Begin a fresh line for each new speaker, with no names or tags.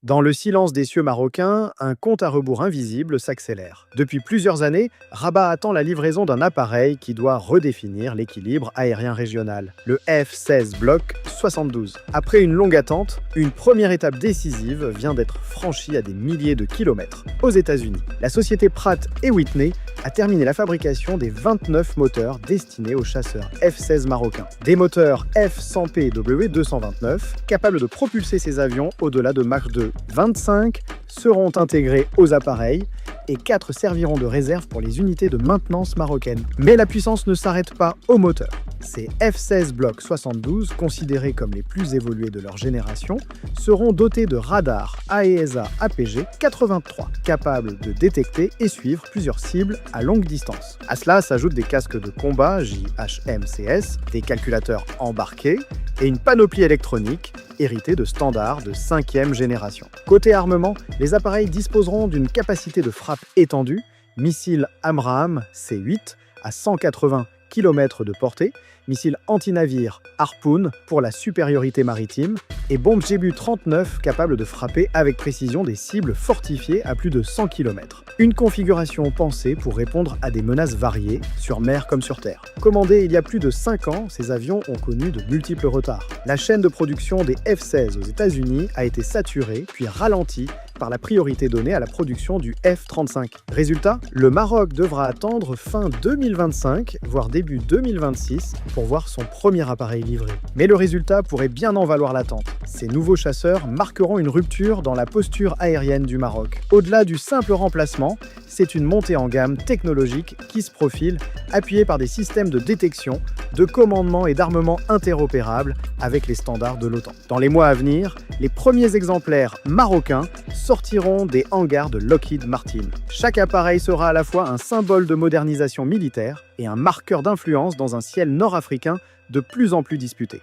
Dans le silence des cieux marocains, un compte à rebours invisible s'accélère. Depuis plusieurs années, Rabat attend la livraison d'un appareil qui doit redéfinir l'équilibre aérien régional, le F-16 Block 72. Après une longue attente, une première étape décisive vient d'être franchie à des milliers de kilomètres. Aux États-Unis, la société Pratt & Whitney a terminé la fabrication des 29 moteurs destinés aux chasseurs F-16 marocains. Des moteurs F-100P W229 capables de propulser ces avions au-delà de Mach 2. 25 seront intégrés aux appareils et 4 serviront de réserve pour les unités de maintenance marocaines. Mais la puissance ne s'arrête pas au moteur. Ces F-16 Block 72, considérés comme les plus évolués de leur génération, seront dotés de radars AESA APG 83, capables de détecter et suivre plusieurs cibles à longue distance. À cela s'ajoutent des casques de combat JHMCS, des calculateurs embarqués et une panoplie électronique héritée de standards de 5e génération. Côté armement, les appareils disposeront d'une capacité de frappe étendue, missiles Abraham C-8 à 180 km de portée, missiles anti-navires Harpoon pour la supériorité maritime et bombes Gébu 39 capables de frapper avec précision des cibles fortifiées à plus de 100 km. Une configuration pensée pour répondre à des menaces variées, sur mer comme sur terre. Commandés il y a plus de 5 ans, ces avions ont connu de multiples retards. La chaîne de production des F-16 aux États-Unis a été saturée puis ralentie par la priorité donnée à la production du F-35. Résultat, le Maroc devra attendre fin 2025, voire début 2026, pour voir son premier appareil livré. Mais le résultat pourrait bien en valoir l'attente. Ces nouveaux chasseurs marqueront une rupture dans la posture aérienne du Maroc. Au-delà du simple remplacement, c'est une montée en gamme technologique qui se profile, appuyée par des systèmes de détection, de commandement et d'armement interopérables avec les standards de l'OTAN. Dans les mois à venir, les premiers exemplaires marocains sortiront des hangars de Lockheed Martin. Chaque appareil sera à la fois un symbole de modernisation militaire et un marqueur d'influence dans un ciel nord-africain de plus en plus disputé.